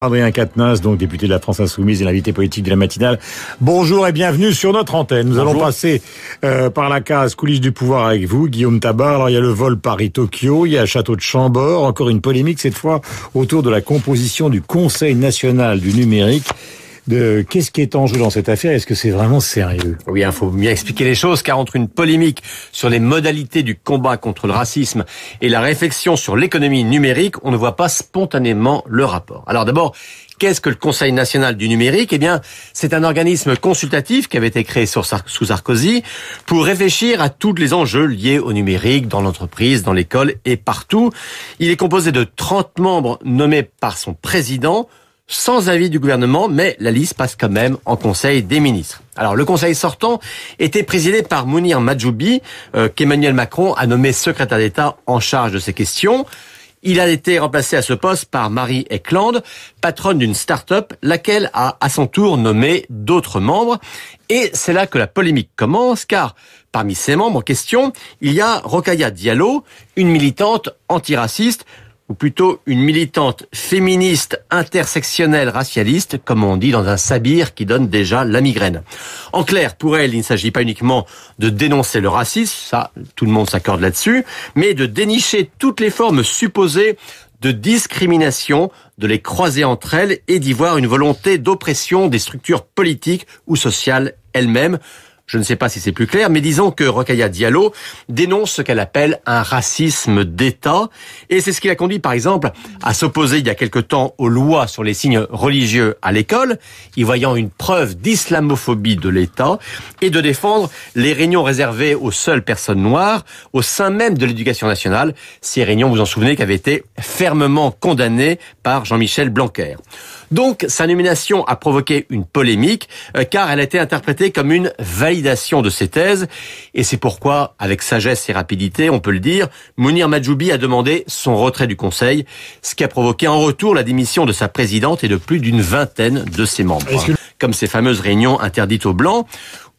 Adrien Quatennens, donc député de la France Insoumise et l'invité politique de la matinale. Bonjour et bienvenue sur notre antenne. Nous allons passer par la case coulisses du pouvoir avec vous, Guillaume Tabar. Alors il y a le vol Paris-Tokyo, il y a Château de Chambord, encore une polémique cette fois autour de la composition du Conseil national du numérique. Qu'est-ce qui est en jeu dans cette affaire? Est-ce que c'est vraiment sérieux? Oui, il faut bien expliquer les choses, car entre une polémique sur les modalités du combat contre le racisme et la réflexion sur l'économie numérique, on ne voit pas spontanément le rapport. Alors d'abord, qu'est-ce que le Conseil national du numérique? Eh bien, c'est un organisme consultatif qui avait été créé sous Sarkozy pour réfléchir à tous les enjeux liés au numérique dans l'entreprise, dans l'école et partout. Il est composé de 30 membres nommés par son président, sans avis du gouvernement, mais la liste passe quand même en Conseil des ministres. Alors, le Conseil sortant était présidé par Mounir Mahjoubi, qu'Emmanuel Macron a nommé secrétaire d'État en charge de ces questions. Il a été remplacé à ce poste par Marie Eklund, patronne d'une start-up, laquelle a à son tour nommé d'autres membres. Et c'est là que la polémique commence, car parmi ces membres en question, il y a Rokhaya Diallo, une militante antiraciste, ou plutôt une militante féministe intersectionnelle racialiste, comme on dit dans un sabir qui donne déjà la migraine. En clair, pour elle, il ne s'agit pas uniquement de dénoncer le racisme, ça, tout le monde s'accorde là-dessus, mais de dénicher toutes les formes supposées de discrimination, de les croiser entre elles et d'y voir une volonté d'oppression des structures politiques ou sociales elles-mêmes. Je ne sais pas si c'est plus clair, mais disons que Rokhaya Diallo dénonce ce qu'elle appelle un racisme d'État. Et c'est ce qui l'a conduit, par exemple, à s'opposer il y a quelque temps aux lois sur les signes religieux à l'école, y voyant une preuve d'islamophobie de l'État, et de défendre les réunions réservées aux seules personnes noires au sein même de l'éducation nationale. Ces réunions, vous vous en souvenez, qui avaient été fermement condamnées par Jean-Michel Blanquer. Donc, sa nomination a provoqué une polémique, car elle a été interprétée comme une validation de ses thèses. Et c'est pourquoi, avec sagesse et rapidité, on peut le dire, Mounir Mahjoubi a demandé son retrait du Conseil, ce qui a provoqué en retour la démission de sa présidente et de plus d'une vingtaine de ses membres. Comme ces fameuses réunions interdites aux Blancs,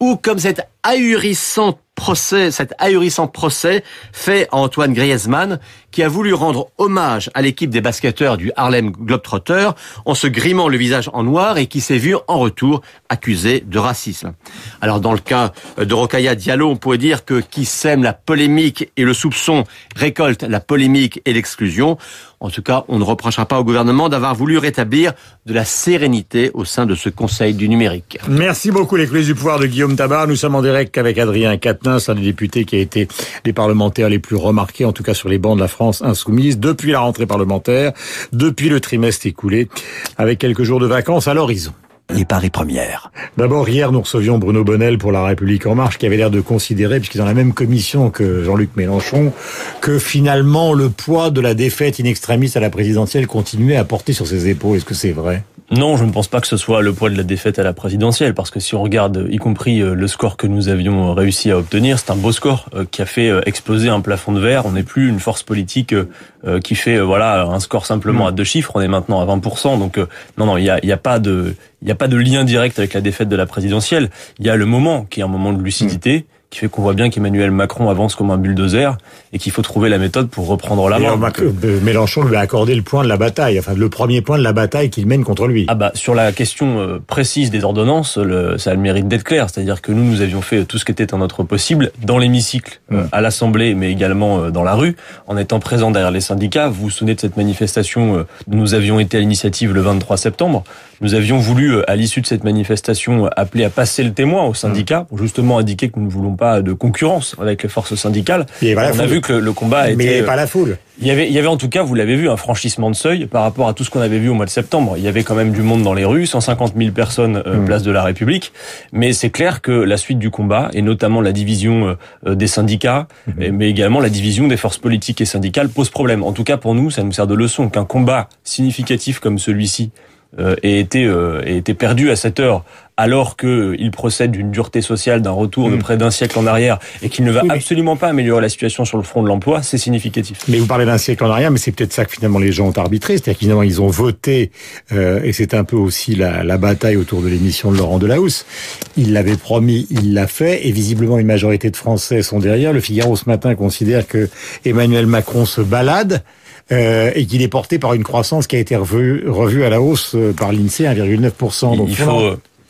ou comme cet ahurissant procès fait à Antoine Griezmann, qui a voulu rendre hommage à l'équipe des basketteurs du Harlem Globetrotters en se grimant le visage en noir et qui s'est vu en retour accusé de racisme. Alors dans le cas de Rokhaya Diallo, on pourrait dire que qui sème la polémique et le soupçon récolte la polémique et l'exclusion. En tout cas, on ne reprochera pas au gouvernement d'avoir voulu rétablir de la sérénité au sein de ce Conseil du numérique. Merci beaucoup, les coulisses du pouvoir de Guillaume Tabar. Nous sommes en direct avec Adrien Quatennens, un des députés qui a été les parlementaires les plus remarqués, en tout cas sur les bancs de la France Insoumise, depuis la rentrée parlementaire, depuis le trimestre écoulé, avec quelques jours de vacances à l'horizon. Les paris premières. D'abord, hier, nous recevions Bruno Bonnell pour La République En Marche, qui avait l'air de considérer, puisqu'il est dans la même commission que Jean-Luc Mélenchon, que finalement, le poids de la défaite in extremis à la présidentielle continuait à porter sur ses épaules. Est-ce que c'est vrai? Non, je ne pense pas que ce soit le poids de la défaite à la présidentielle, parce que si on regarde, y compris le score que nous avions réussi à obtenir, c'est un beau score qui a fait exploser un plafond de verre. On n'est plus une force politique qui fait un score simplement à 2 chiffres. On est maintenant à 20%. Donc non, il y a pas de lien direct avec la défaite de la présidentielle. Il y a le moment qui est un moment de lucidité, qui fait qu'on voit bien qu'Emmanuel Macron avance comme un bulldozer et qu'il faut trouver la méthode pour reprendre la main. Mélenchon lui a accordé le point de la bataille, enfin le premier point de la bataille qu'il mène contre lui. Sur la question précise des ordonnances, ça a le mérite d'être clair, c'est-à-dire que nous avions fait tout ce qui était en notre possible dans l'hémicycle, à l'Assemblée, mais également dans la rue, en étant présents derrière les syndicats. Vous vous souvenez de cette manifestation dont nous avions été à l'initiative le 23 septembre. Nous avions voulu, à l'issue de cette manifestation, appeler à passer le témoin aux syndicats pour justement indiquer que nous ne voulons pas de concurrence avec les forces syndicales. On a vu que le combat était... Mais il n'y avait pas la foule. Il y avait en tout cas, vous l'avez vu, un franchissement de seuil par rapport à tout ce qu'on avait vu au mois de septembre. Il y avait quand même du monde dans les rues, 150 000 personnes place de la République. Mais c'est clair que la suite du combat, et notamment la division des syndicats, mais également la division des forces politiques et syndicales, pose problème. En tout cas, pour nous, ça nous sert de leçon qu'un combat significatif comme celui-ci ait été perdu à cette heure, alors qu'il procède d'une dureté sociale, d'un retour de près d'un siècle en arrière, et qu'il ne va absolument pas améliorer la situation sur le front de l'emploi, c'est significatif. Mais vous parlez d'un siècle en arrière, mais c'est peut-être ça que finalement les gens ont arbitré, c'est-à-dire qu'ils ils ont voté, et c'est un peu aussi la bataille autour de l'émission de Laurent Delahousse. Il l'avait promis, il l'a fait, et visiblement une majorité de Français sont derrière. Le Figaro ce matin considère que Emmanuel Macron se balade, et qu'il est porté par une croissance qui a été revue à la hausse par l'INSEE, 1,9%. Donc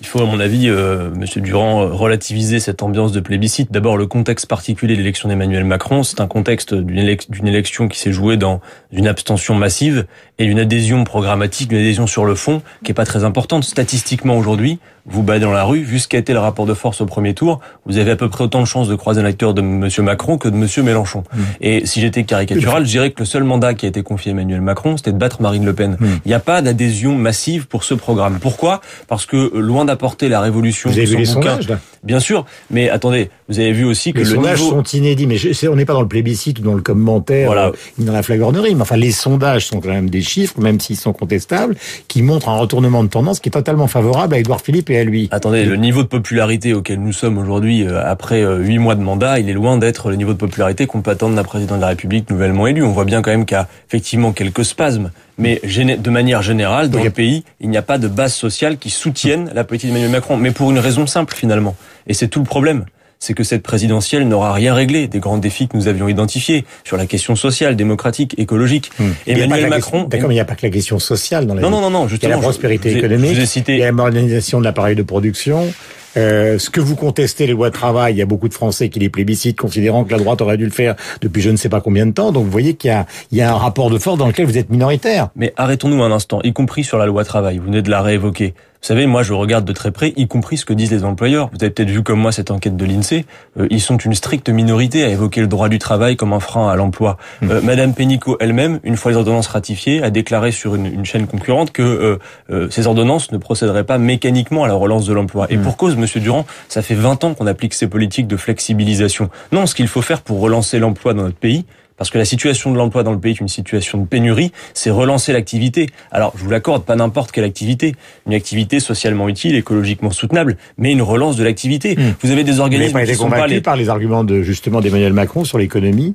Il faut, à mon avis, Monsieur Durand, relativiser cette ambiance de plébiscite. D'abord, le contexte particulier de l'élection d'Emmanuel Macron, c'est un contexte d'une élection qui s'est jouée dans une abstention massive et une adhésion programmatique, une adhésion sur le fond, qui est pas très importante. Statistiquement, aujourd'hui, vous baladez dans la rue, vu ce qu'a été le rapport de force au premier tour, vous avez à peu près autant de chances de croiser un acteur de Monsieur Macron que de Monsieur Mélenchon. Et si j'étais caricatural, je dirais que le seul mandat qui a été confié à Emmanuel Macron, c'était de battre Marine Le Pen. Il n'y a pas d'adhésion massive pour ce programme. Pourquoi ? Parce que loin d'apporter la révolution... Vous avez vu les sondages, là ? Bien sûr, mais attendez, vous avez vu aussi que les sondages sont inédits, mais on n'est pas dans le plébiscite ou dans le commentaire, voilà. Ni dans la flagornerie, mais enfin les sondages sont quand même des chiffres, même s'ils sont contestables, qui montrent un retournement de tendance qui est totalement favorable à Édouard Philippe et à lui. Attendez, le niveau de popularité auquel nous sommes aujourd'hui, après 8 mois de mandat, il est loin d'être le niveau de popularité qu'on peut attendre d'un président de la République nouvellement élu. On voit bien quand même qu'il y a effectivement quelques spasmes, mais de manière générale, dans le pays, il n'y a pas de base sociale qui soutienne la politique d'Emmanuel Macron, mais pour une raison simple finalement. Et c'est tout le problème. C'est que cette présidentielle n'aura rien réglé des grands défis que nous avions identifiés sur la question sociale, démocratique, écologique. Emmanuel Macron... D'accord, mais il n'y a pas que la question sociale dans la vie. Non, justement. Il y a la prospérité économique, il y a la modernisation de l'appareil de production... ce que vous contestez, les lois de travail, il y a beaucoup de Français qui les plébiscitent, considérant que la droite aurait dû le faire depuis je ne sais pas combien de temps. Donc vous voyez qu'il y a un rapport de force dans lequel vous êtes minoritaire. Mais arrêtons-nous un instant, y compris sur la loi travail. Vous venez de la réévoquer. Vous savez, moi je regarde de très près, y compris ce que disent les employeurs. Vous avez peut-être vu comme moi cette enquête de l'INSEE. Ils sont une stricte minorité à évoquer le droit du travail comme un frein à l'emploi. Madame Pénicaud elle-même, une fois les ordonnances ratifiées, a déclaré sur une chaîne concurrente que ces ordonnances ne procéderaient pas mécaniquement à la relance de l'emploi. Et pour cause, Monsieur Durand, ça fait 20 ans qu'on applique ces politiques de flexibilisation. Non, ce qu'il faut faire pour relancer l'emploi dans notre pays, parce que la situation de l'emploi dans le pays est une situation de pénurie, c'est relancer l'activité. Alors, je vous l'accorde, pas n'importe quelle activité. Une activité socialement utile, écologiquement soutenable, mais une relance de l'activité. Vous avez des organismes qui sont pas par les arguments justement d'Emmanuel Macron sur l'économie.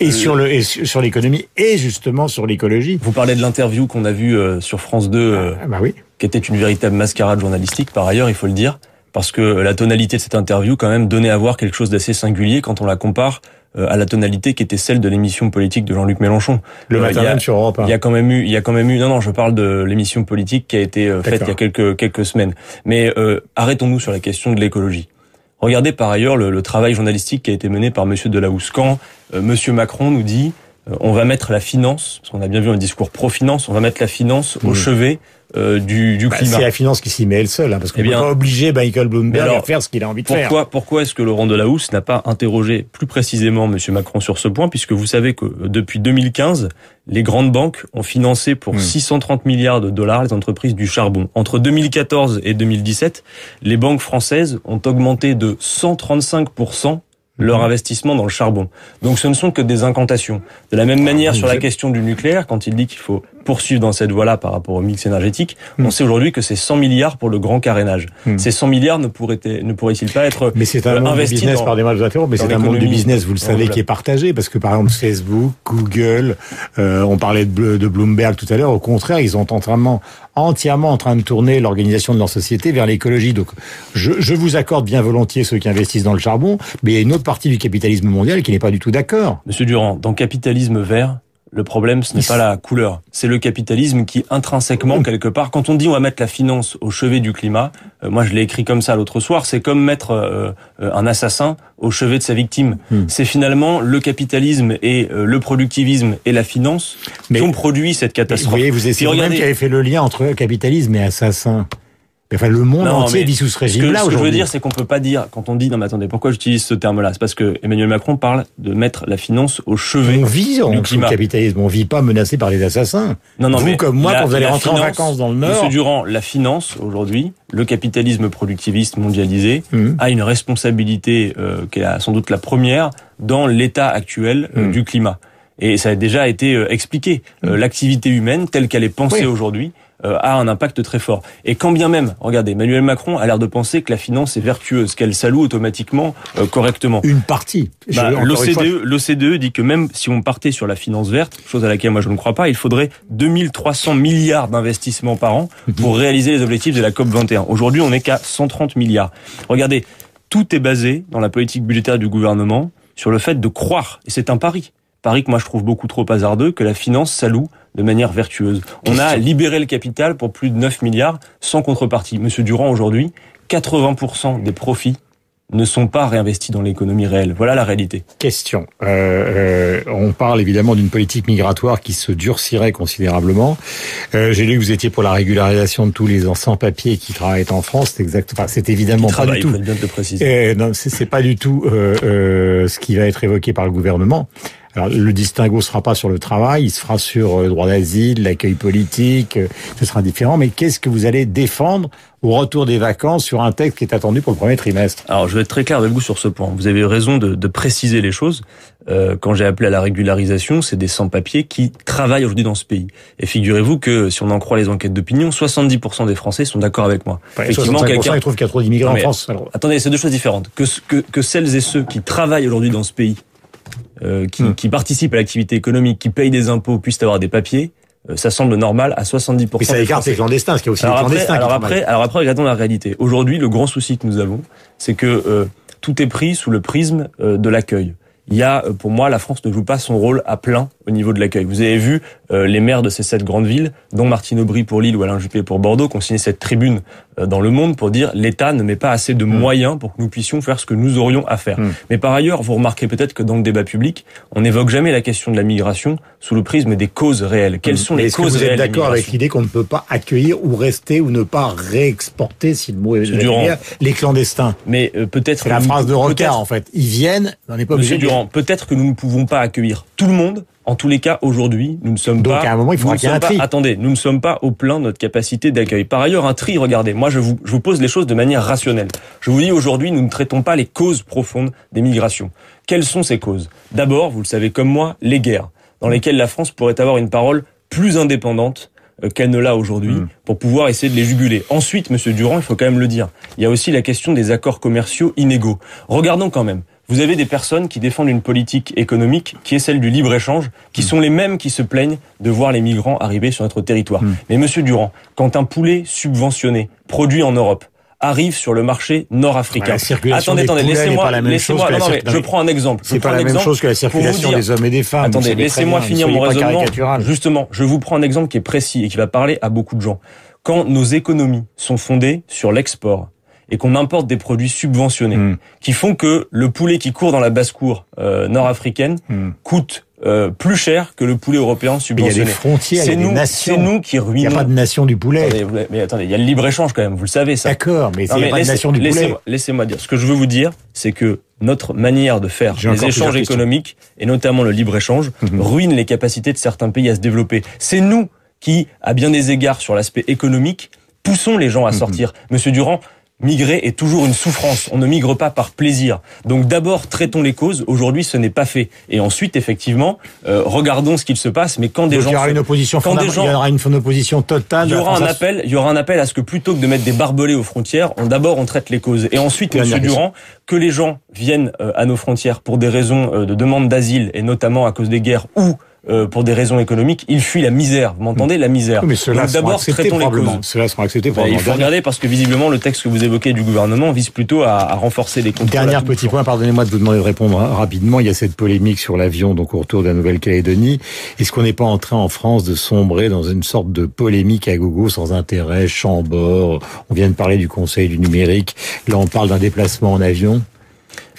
Et sur l'économie et justement sur l'écologie. Vous parlez de l'interview qu'on a vue sur France 2, oui. Qui était une véritable mascarade journalistique, par ailleurs, il faut le dire, parce que la tonalité de cette interview, quand même, donnait à voir quelque chose d'assez singulier quand on la compare à la tonalité qui était celle de l'émission politique de Jean-Luc Mélenchon. Le matin même sur Europe 1. Il y a quand même eu, non, je parle de l'émission politique qui a été faite il y a quelques semaines. Mais arrêtons-nous sur la question de l'écologie. Regardez par ailleurs le travail journalistique qui a été mené par Monsieur Delahousse-Quand. Monsieur Macron nous dit, on va mettre la finance, parce qu'on a bien vu un discours pro-finance, on va mettre la finance au chevet du climat. C'est la finance qui s'y met elle seule, parce qu'on ne peut pas obliger Michael Bloomberg à faire ce qu'il a envie de faire. Pourquoi est-ce que Laurent Delahousse n'a pas interrogé plus précisément M. Macron sur ce point, puisque vous savez que depuis 2015, les grandes banques ont financé pour 630 milliards de dollars les entreprises du charbon. Entre 2014 et 2017, les banques françaises ont augmenté de 135% leur investissement dans le charbon. Donc ce ne sont que des incantations. De la même manière sur la question du nucléaire, quand il dit qu'il faut poursuivre dans cette voie-là par rapport au mix énergétique, on sait aujourd'hui que c'est 100 milliards pour le grand carénage. Ces 100 milliards ne pourraient-ils pas être investis? Mais c'est un monde du business, pardonnez-moi de vous interrompre, mais c'est un monde du business, vous le savez, qui est partagé, parce que par exemple Facebook, Google, on parlait de Bloomberg tout à l'heure, au contraire, ils sont entièrement en train de tourner l'organisation de leur société vers l'écologie. Donc, je vous accorde bien volontiers ceux qui investissent dans le charbon, mais il y a une autre partie du capitalisme mondial qui n'est pas du tout d'accord. Monsieur Durand, dans capitalisme vert, le problème, ce n'est pas la couleur. C'est le capitalisme qui, intrinsèquement, quelque part, quand on dit on va mettre la finance au chevet du climat, moi je l'ai écrit comme ça l'autre soir, c'est comme mettre un assassin au chevet de sa victime. C'est finalement le capitalisme et le productivisme et la finance qui ont produit cette catastrophe. Vous essayez même qui avait fait le lien entre capitalisme et assassin. Enfin, le monde entier vit sous ce régime-là aujourd'hui. Ce que je veux dire, c'est qu'on peut pas dire, quand on dit, non mais attendez, pourquoi j'utilise ce terme-là? C'est parce que Emmanuel Macron parle de mettre la finance au chevet du climat. On vit sous le capitalisme, on vit pas menacé par les assassins. Vous comme moi, quand vous allez rentrer en vacances dans le Nord. Monsieur Durand, la finance, aujourd'hui, le capitalisme productiviste mondialisé, a une responsabilité qui est sans doute la première dans l'état actuel du climat. Et ça a déjà été expliqué. L'activité humaine, telle qu'elle est pensée aujourd'hui, a un impact très fort. Et quand bien même, regardez, Emmanuel Macron a l'air de penser que la finance est vertueuse, qu'elle s'alloue automatiquement correctement. Une partie. L'OCDE dit que même si on partait sur la finance verte, chose à laquelle moi je ne crois pas, il faudrait 2300 milliards d'investissements par an pour réaliser les objectifs de la COP21. Aujourd'hui, on n'est qu'à 130 milliards. Regardez, tout est basé dans la politique budgétaire du gouvernement sur le fait de croire, et c'est un pari, pari que moi je trouve beaucoup trop hasardeux, que la finance s'alloue de manière vertueuse. On a libéré le capital pour plus de 9 milliards sans contrepartie. Monsieur Durand, aujourd'hui, 80% des profits ne sont pas réinvestis dans l'économie réelle. Voilà la réalité. Question. On parle évidemment d'une politique migratoire qui se durcirait considérablement. J'ai lu que vous étiez pour la régularisation de tous les sans-papiers qui travaillent en France. C'est évidemment pas du tout. Il faut bien te le préciser. Non, c'est pas du tout ce qui va être évoqué par le gouvernement. Alors, le distinguo se fera pas sur le travail, il se fera sur le droit d'asile, l'accueil politique, ce sera différent. Mais qu'est-ce que vous allez défendre au retour des vacances sur un texte qui est attendu pour le premier trimestre? Alors, je vais être très clair avec vous sur ce point. Vous avez raison de préciser les choses. Quand j'ai appelé à la régularisation, c'est des sans-papiers qui travaillent aujourd'hui dans ce pays. Et figurez-vous que, si on en croit les enquêtes d'opinion, 70% des Français sont d'accord avec moi. Effectivement, 65% ils trouvent qu'il y a trop d'immigrés en France. Alors... Attendez, c'est deux choses différentes. Que celles et ceux qui travaillent aujourd'hui dans ce pays, qui participent à l'activité économique, qui payent des impôts, puissent avoir des papiers, ça semble normal à 70%. Mais ça écarte les clandestins, parce qu'il y a aussi les clandestins. Alors après, regardons la réalité. Aujourd'hui, le grand souci que nous avons, c'est que tout est pris sous le prisme de l'accueil. Il y a, pour moi, la France ne joue pas son rôle à plein au niveau de l'accueil. Vous avez vu les maires de ces 7 grandes villes, dont Martine Aubry pour Lille ou Alain Juppé pour Bordeaux, qui ont signé cette tribune dans Le Monde pour dire l'État ne met pas assez de moyens pour que nous puissions faire ce que nous aurions à faire. Mais par ailleurs, vous remarquez peut-être que dans le débat public, on n'évoque jamais la question de la migration sous le prisme des causes réelles. Quelles sont les causes réelles? Vous êtes d'accord avec l'idée qu'on ne peut pas accueillir ou rester ou ne pas réexporter, si le mot est bien, les clandestins? Mais peut-être... C'est la phrase de Rocard, en fait. Ils viennent, on n'est pas obligé. Monsieur Durand, peut-être que nous ne pouvons pas accueillir tout le monde. En tous les cas, aujourd'hui, nous ne sommes pas... Donc, à un moment, il faudra qu'il y ait un tri. Attendez, nous ne sommes pas au plein de notre capacité d'accueil. Par ailleurs, un tri, regardez, moi, je vous pose les choses de manière rationnelle. Je vous dis, aujourd'hui, nous ne traitons pas les causes profondes des migrations. Quelles sont ces causes? D'abord, vous le savez comme moi, les guerres, dans lesquelles la France pourrait avoir une parole plus indépendante qu'elle ne l'a aujourd'hui, pour pouvoir essayer de les juguler. Ensuite, Monsieur Durand, il faut quand même le dire, il y a aussi la question des accords commerciaux inégaux. Regardons quand même. Vous avez des personnes qui défendent une politique économique qui est celle du libre-échange, qui sont les mêmes qui se plaignent de voir les migrants arriver sur notre territoire. Mais Monsieur Durand, quand un poulet subventionné, produit en Europe, arrive sur le marché nord-africain. Attendez, laissez-moi. Je prends un exemple. C'est pas la même chose que la circulation des hommes et des femmes. Attendez, laissez-moi finir mon raisonnement. Justement, je vous prends un exemple qui est précis et qui va parler à beaucoup de gens. Quand nos économies sont fondées sur l'export, et qu'on importe des produits subventionnés, qui font que le poulet qui court dans la basse-cour nord-africaine coûte plus cher que le poulet européen subventionné. Mais il y a des frontières, il y a des nations. C'est nous qui ruinons. Il n'y a pas de nation du poulet. Attendez, il y a le libre-échange quand même, vous le savez ça. D'accord, mais il n'y a pas de nation du poulet. Laissez-moi dire. Ce que je veux vous dire, c'est que notre manière de faire les échanges économiques, et notamment le libre-échange, ruine les capacités de certains pays à se développer. C'est nous qui, à bien des égards sur l'aspect économique, poussons les gens à sortir. Monsieur Durand, migrer est toujours une souffrance. On ne migre pas par plaisir. Donc d'abord, traitons les causes. Aujourd'hui, ce n'est pas fait. Et ensuite, effectivement, regardons ce qu'il se passe. Mais quand des gens... Il y aura une opposition fondamentale, il y aura une opposition totale. Il y aura un appel à ce que plutôt que de mettre des barbelés aux frontières, d'abord on traite les causes. Et ensuite, Monsieur Durand, que les gens viennent à nos frontières pour des raisons de demande d'asile, et notamment à cause des guerres, ou pour des raisons économiques, ils fuient la misère. Vous m'entendez, la misère. Mais cela d'abord, traitons les causes. Cela sera accepté probablement. Il faut regarder parce que visiblement le texte que vous évoquez du gouvernement vise plutôt à renforcer les contrôles. Dernier petit point, pardonnez-moi de vous demander de répondre rapidement. Il y a cette polémique sur l'avion donc au retour de la Nouvelle-Calédonie. Est-ce qu'on n'est pas en train en France de sombrer dans une sorte de polémique à gogo sans intérêt, Chambord, on vient de parler du Conseil du numérique, là on parle d'un déplacement en avion?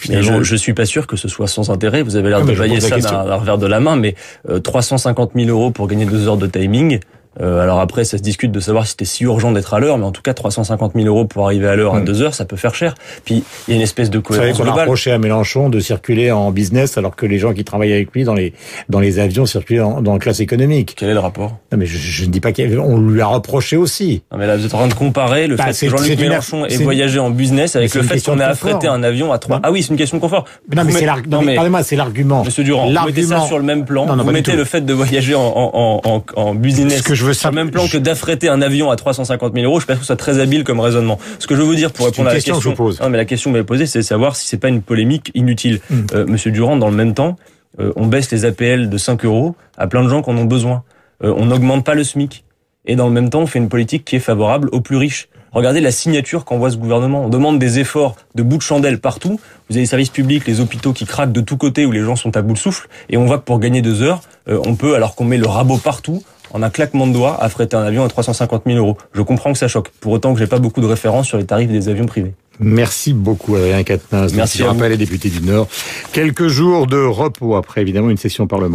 Je suis pas sûr que ce soit sans intérêt. Vous avez l'air de vailler ça d'un revers de la main, mais 350 000 € pour gagner 2 heures de timing. Alors après, ça se discute de savoir si c'était si urgent d'être à l'heure, mais en tout cas, 350 000 € pour arriver à l'heure à 2 heures, ça peut faire cher. Puis, il y a une espèce de cohérence globale. Vous savez qu'on a reproché à Mélenchon de circuler en business, alors que les gens qui travaillent avec lui dans les avions circulaient dans classe économique. Quel est le rapport? Non, mais je ne dis pas qu'on lui a reproché aussi. Non, mais là, vous êtes en train de comparer le fait que Jean-Luc Mélenchon ait voyagé en business avec le fait qu'on ait affrété un avion à 3... Ah oui, c'est une question de confort. Non, mais pardonnez-moi, c'est l'argument. Monsieur Durand, vous mettez ça sur le même plan. Vous mettez le fait de voyager en business sur le même plan que d'affréter un avion à 350 000 €, je pense que c'est très habile comme raisonnement. Ce que je veux vous dire pour répondre à la question, non, mais la question que vous m'avez posée, c'est de savoir si c'est pas une polémique inutile. Monsieur Durand, dans le même temps, on baisse les APL de 5 € à plein de gens qui en ont besoin. On n'augmente pas le SMIC. Et dans le même temps, on fait une politique qui est favorable aux plus riches. Regardez la signature qu'envoie ce gouvernement. On demande des efforts de bout de chandelle partout. Vous avez les services publics, les hôpitaux qui craquent de tous côtés où les gens sont à bout de souffle. Et on voit que pour gagner 2 heures, on peut, alors qu'on met le rabot partout, en un claquement de doigts, affréter un avion à 350 000 euros. Je comprends que ça choque. Pour autant que j'ai pas beaucoup de références sur les tarifs des avions privés. Merci beaucoup, Adrien Quatennens. Merci. Je rappelle les députés du Nord. Quelques jours de repos après, évidemment, une session parlementaire.